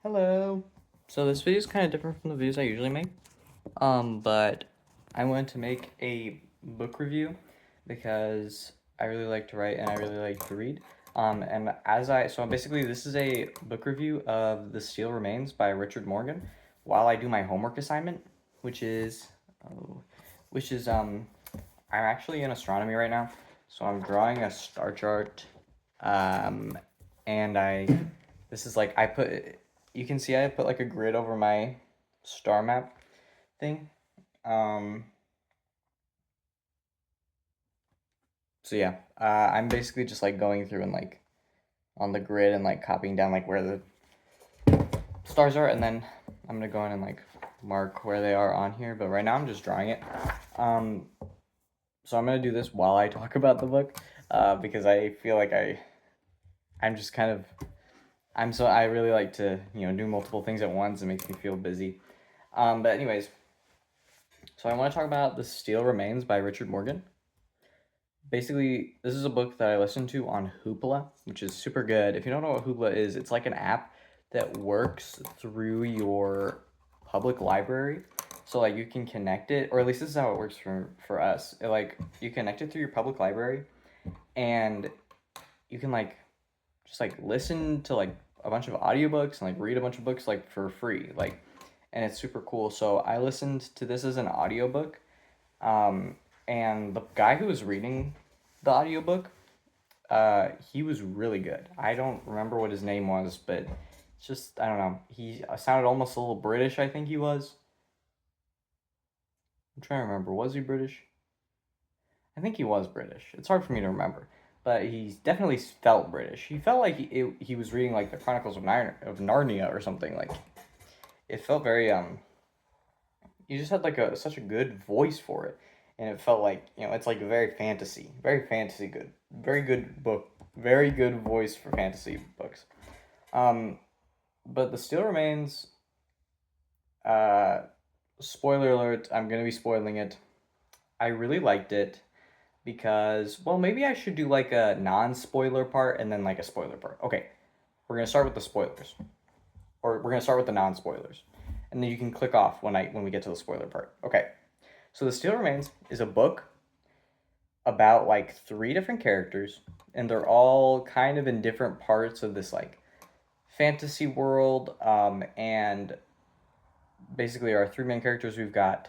Hello. So this video is kind of different from the videos I usually make. But I wanted to make a book review because I really like to write and I really like to read. So basically this is a book review of The Steel Remains by Richard Morgan while I do my homework assignment, which is, oh, which is I'm actually in astronomy right now, so I'm drawing a star chart. Um, and this is like you can see I put like a grid over my star map thing. Um, so yeah, I'm basically just like going through and like on the grid and like copying down like where the stars are, and then I'm gonna go in and like mark where they are on here. But right now I'm just drawing it. Um, so I'm gonna do this while I talk about the book, because I feel like I'm just kind of I really like to do multiple things at once. It makes me feel busy. But anyways, so I want to talk about The Steel Remains by Richard Morgan. Basically, this is a book that I listened to on Hoopla, which is super good. If you don't know what Hoopla is, it's like an app that works through your public library. So like you can connect it, or at least this is how it works for us. Like you connect it through your public library, and you can like just like listen to like a bunch of audiobooks and like read a bunch of books like for free. Like, and it's super cool. So I listened to this as an audiobook. Um, and the guy who was reading the audiobook, he was really good. I don't remember what his name was, but it's just, I don't know. He sounded almost a little British, I think he was. I'm trying to remember. Was he British? I think he was British. It's hard for me to remember. But he definitely felt British. He felt like he was reading like the Chronicles of Narnia or something. Like it felt very he just had like a such a good voice for it, and it felt like it's like very fantasy good, very good book, very good voice for fantasy books. Um, but The Steel Remains. Uh, Spoiler alert! I'm gonna be spoiling it. I really liked it because well maybe I should do like a non-spoiler part and then like a spoiler part. Okay, we're gonna start with the spoilers, or we're gonna start with the non-spoilers, and then you can click off when we get to the spoiler part. Okay. So The Steel Remains is a book about like three different characters, and they're all kind of in different parts of this like fantasy world. And basically, our three main characters, we've got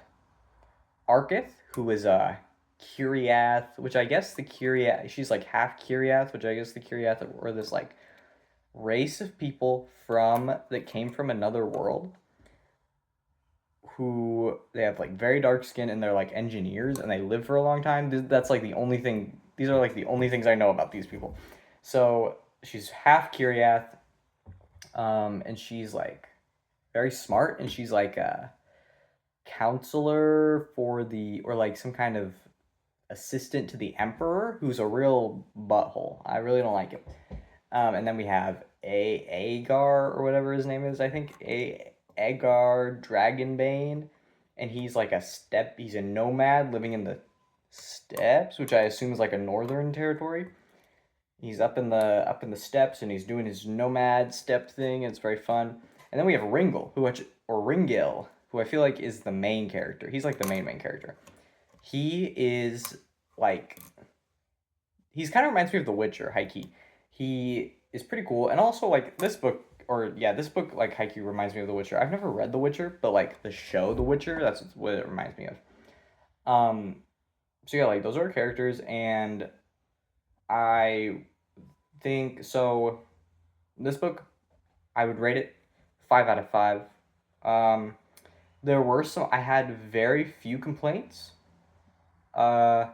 Arkith, who is a Curiath, which I guess the Curiath, she's like half Curiath, which I guess the Curiath were this like race of people that came from another world, who they have like very dark skin and they're like engineers and they live for a long time. That's like the only thing. These are like the only things I know about these people. So she's half Kiriath, and she's like very smart, and she's like a counselor or like some kind of assistant to the emperor, who's a real butthole. I really don't like him. And then we have Agar or whatever his name is. I think Agar Dragonbane, and he's a nomad living in the steppes, which I assume is like a northern territory. He's up in the steppes, and he's doing his nomad step thing. And it's very fun. And then we have Ringil, who I feel like is the main character. He's like the main character. He is like he's kind of reminds me of The Witcher, Heike. He is pretty cool, and also like this book like Heike reminds me of The Witcher. I've never read The Witcher, but like the show The Witcher, that's what it reminds me of. Um, so yeah, like those are our characters, and I think so. This book, I would rate it 5 out of 5. Um, there were some. I had very few complaints. I'm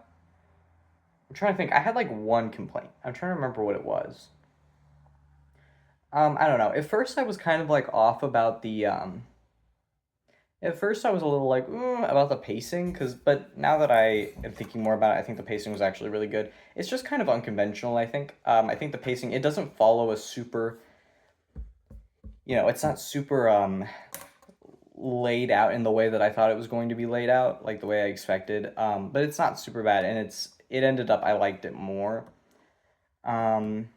trying to think. I had like one complaint. I'm trying to remember what it was. I don't know. At first, I was kind of like off about the. At first, I was a little like about the pacing, but now that I am thinking more about it, I think the pacing was actually really good. It's just kind of unconventional. I think. I think the pacing it doesn't follow a super. It's not super laid out in the way that I thought it was going to be laid out, like the way I expected. But it's not super bad, and it ended up I liked it more. Um,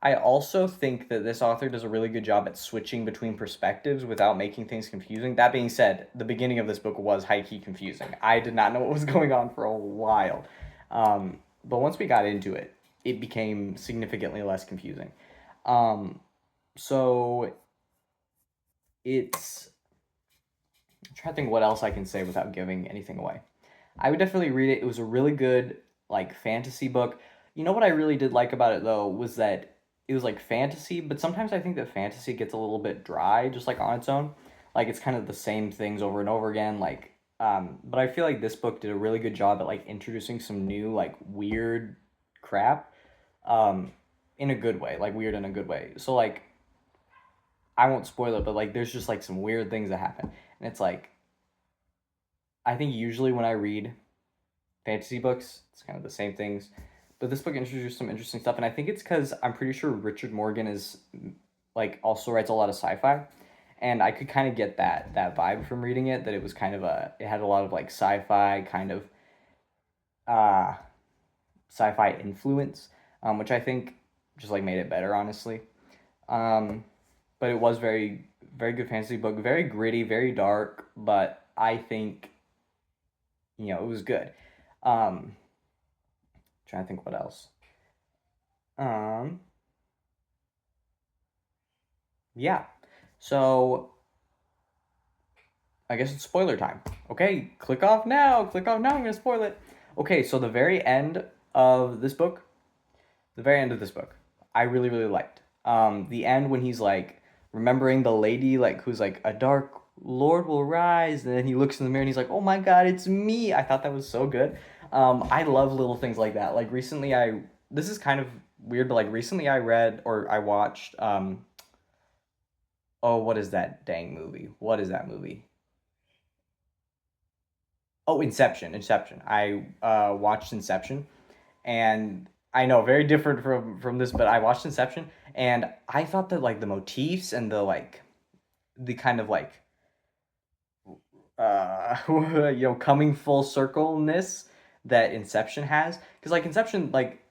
I also think that this author does a really good job at switching between perspectives without making things confusing. That being said, the beginning of this book was high key confusing. I did not know what was going on for a while. But once we got into it, it became significantly less confusing. Um, so it's. I'm trying to think what else I can say without giving anything away. I would definitely read it. It was a really good like fantasy book. You know what I really did like about it though was that it was like fantasy, but sometimes I think that fantasy gets a little bit dry just like on its own. Like it's kind of the same things over and over again but I feel like this book did a really good job at like introducing some new like weird crap um in a good way, like weird in a good way. So like I won't spoil it, but like there's just like some weird things that happen. And it's like I think usually when I read fantasy books. It's kind of the same things. But this book introduced some interesting stuff, and I think it's because I'm pretty sure Richard Morgan is like also writes a lot of sci-fi, and I could kind of get that vibe from reading it. That it was kind of it had a lot of like sci-fi kind of uh sci-fi influence, which I think just like made it better, honestly. Um, but it was very good fantasy book, very gritty, very dark, but I think it was good. Um, Trying to think what else. Um, yeah. So I guess it's spoiler time. Okay, click off now. Click off now. I'm gonna spoil it. Okay, so of this book, the very end of this book, I really really liked. The end when he's like remembering the lady like who's like a dark lord will rise, and then he looks in the mirror and he's like, oh my god, it's me. I thought that was so good. I love little things like that. Like recently, I this is kind of weird, but like recently I read or I watched oh, what is that dang movie? What is that movie? Oh, Inception. Inception. I watched Inception, and I know very different from this, but I watched Inception, and I thought that like the motifs and the kind of like coming full circleness that Inception has, because like Inception like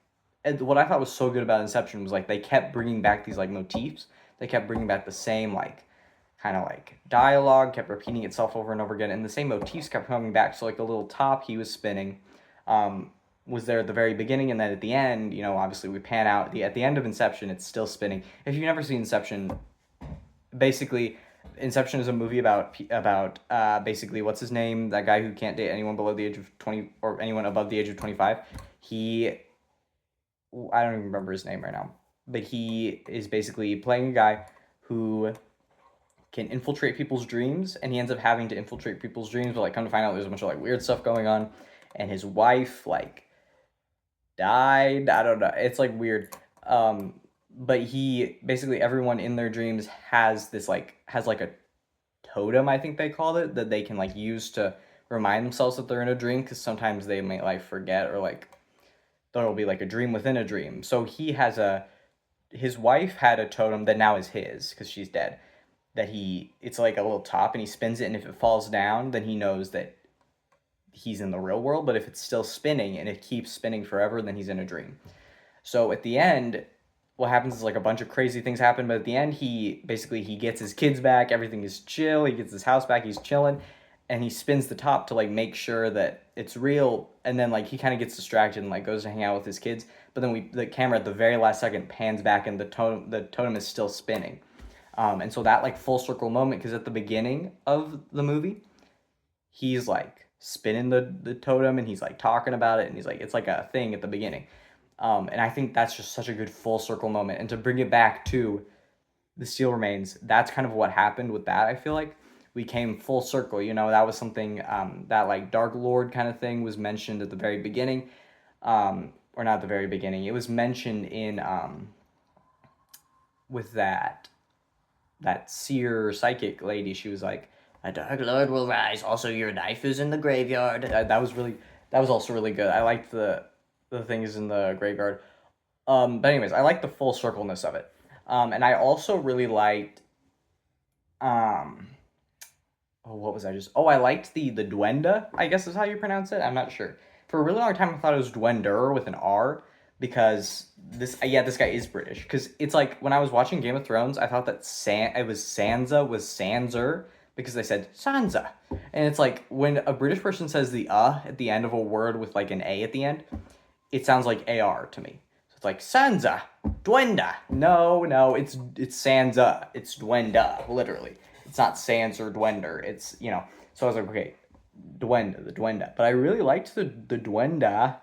and what I thought was so good about Inception was like they kept bringing back these like motifs. They kept bringing back the same like kind of like dialogue, kept repeating itself over and over again, and the same motifs kept coming back. So like the little top he was spinning was there at the very beginning, and then at the end, obviously we pan out at the end of Inception, it's still spinning. If you've never seen Inception, basically Inception is a movie about basically what's his name, that guy who can't date anyone below the age of 20 or anyone above the age of 25. He I don't even remember his name right now, but he is basically playing a guy who can infiltrate people's dreams, and he ends up having to infiltrate people's dreams, but like come to find out there's a bunch of like weird stuff going on, and his wife like died. I don't know. It's like weird. But he basically everyone in their dreams has like a totem, I think they called it, that they can like use to remind themselves that they're in a dream, because sometimes they may like forget, or like there'll be like a dream within a dream. So his wife had a totem that now is his because she's dead. It's like a little top, and he spins it, and if it falls down, then he knows that he's in the real world. But if it's still spinning and it keeps spinning forever, then he's in a dream. So at the end, what happens is like a bunch of crazy things happen, but at the end he gets his kids back, everything is chill, he gets his house back, he's chilling, and he spins the top to like make sure that it's real, and then like he kind of gets distracted and like goes to hang out with his kids, but then the camera at the very last second pans back and the totem is still spinning. And so that like full circle moment, because at the beginning of the movie he's like spinning the totem and he's like talking about it, and he's like it's like a thing at the beginning. And I think that's just such a good full circle moment. And to bring it back to the Steel Remains, that's kind of what happened with that. I feel like we came full circle. That was something that like Dark Lord kind of thing was mentioned at the very beginning, or not the very beginning. It was mentioned in with that seer psychic lady. She was like, "A Dark Lord will rise. Also, your knife is in the graveyard." That was also really good. I liked the things in the graveyard. But anyways, I like the full circleness of it. And I also really liked um oh, what was I just oh I liked the Duenda, I guess is how you pronounce it. I'm not sure. For a really long time I thought it was Duender with an R, because this guy is British. Because it's like when I was watching Game of Thrones, I thought that it was Sansa was Sanser because they said Sansa, and it's like when a British person says the at the end of a word with like an a at the end, it sounds like ar to me. So it's like Sansa, Dwenda. No, it's Sansa. It's Dwenda, literally. It's not Sans or Dwender. It's So I was like, okay, the Dwenda. But I really liked the Dwenda.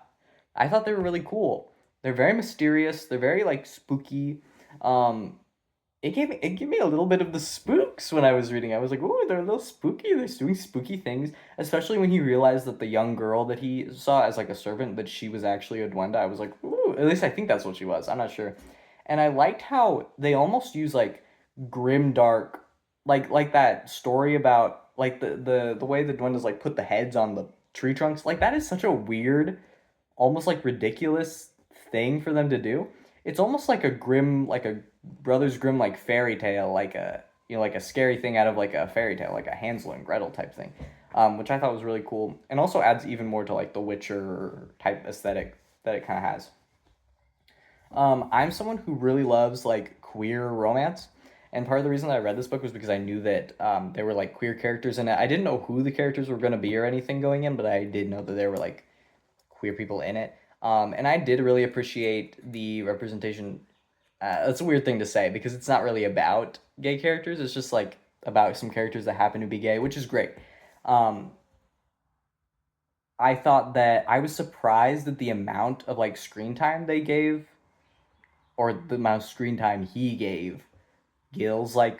I thought they were really cool. They're very mysterious. They're very like spooky. Um, it gave me a little bit of the spooks when I was reading. I was like, "Ooh, they're a little spooky. They're doing spooky things." Especially when he realized that the young girl that he saw as like a servant, that she was actually a Dwenda. I was like, "Ooh!" At least I think that's what she was. I'm not sure. And I liked how they almost use like grim dark, like that story about like the way the Dwendas like put the heads on the tree trunks. Like that is such a weird, almost like ridiculous thing for them to do. It's almost like a grim, like a Brothers Grimm like fairy tale, like a like a scary thing out of like a fairy tale, like a Hansel and Gretel type thing, which I thought was really cool, and also adds even more to like the Witcher type aesthetic that it kind of has. I'm someone who really loves like queer romance, and part of the reason that I read this book was because I knew that there were like queer characters in it. I didn't know who the characters were going to be or anything going in, but I did know that there were like queer people in it. And I did really appreciate the representation. That's a weird thing to say because it's not really about gay characters. It's just like about some characters that happen to be gay, which is great. Um, I thought that I was surprised at the amount of like screen time they gave, or the amount of screen time he gave Gil's like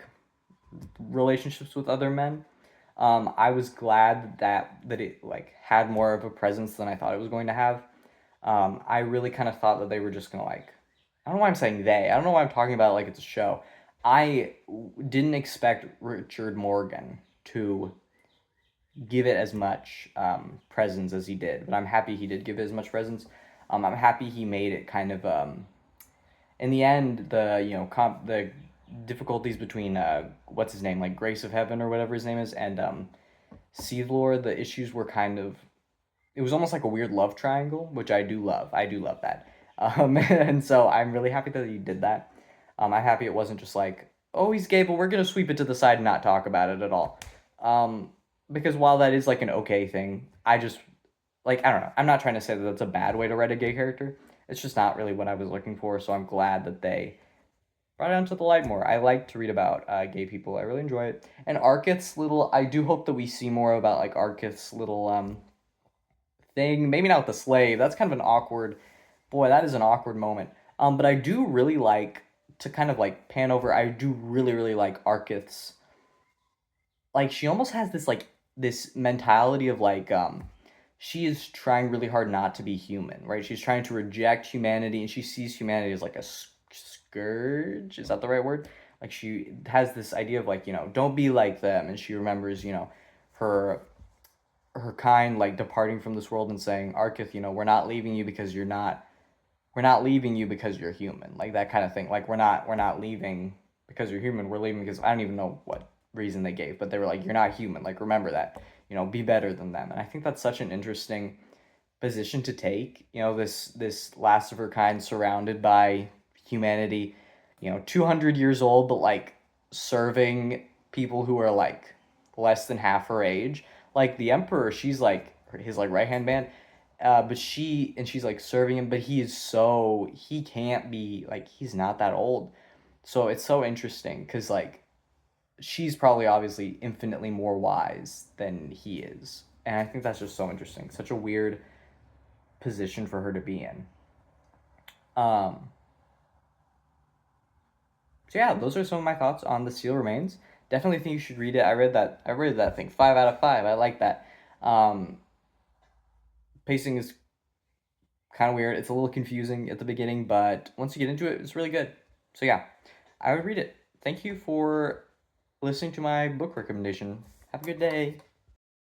relationships with other men. I was glad that it like had more of a presence than I thought it was going to have. I really kind of thought that they were just gonna like, I don't know why I'm saying they. I don't know why I'm talking about it like it's a show. Didn't expect Richard Morgan to give it as much presence as he did, but I'm happy he did give it as much presence. I'm happy he made it kind of in the end the the difficulties between what's his name, like Grace of Heaven or whatever his name is, and Seedlore. The issues were kind of, it was almost like a weird love triangle, which I do love. I do love that. And so I'm really happy that he did that. I'm happy it wasn't just like, oh, he's gay, but we're gonna sweep it to the side and not talk about it at all. Um, because while that is like an okay thing, I just like, I don't know. I'm not trying to say that that's a bad way to write a gay character. It's just not really what I was looking for. So I'm glad that they brought it onto the light more. I like to read about gay people. I really enjoy it. And Arkith's little. I do hope that we see more about like Arkith's little thing. Maybe not with the slave. That's kind of an awkward. Boy, that is an awkward moment. But I do really like to kind of like pan over. I do really like Arkith's. Like she almost has this like this mentality of like she is trying really hard not to be human, right? She's trying to reject humanity, and she sees humanity as like a scourge. Is that the right word? Like she has this idea of like don't be like them, and she remembers her her kind like departing from this world and saying, Arkith, we're not leaving you because you're not. We're not leaving you because you're human, like that kind of thing. Like we're not leaving because you're human. We're leaving because I don't even know what reason they gave, but they were like, you're not human. Like remember that. Be better than them. And I think that's such an interesting position to take. This last of her kind, surrounded by humanity. 200 years old, but like serving people who are like less than half her age. Like the emperor, she's like his like right hand man, but she's like serving him, but he can't be like, he's not that old. So it's so interesting because like she's probably obviously infinitely more wise than he is, and I think that's just so interesting. Such a weird position for her to be in. Um, so yeah, those are some of my thoughts on The Seal Remains. Definitely think you should read it. I read that thing 5 out of 5. I like that. Um, Pacing is kind of weird. It's a little confusing at the beginning, but once you get into it, it's really good. So yeah, I would read it. Thank you for listening to my book recommendation. Have a good day.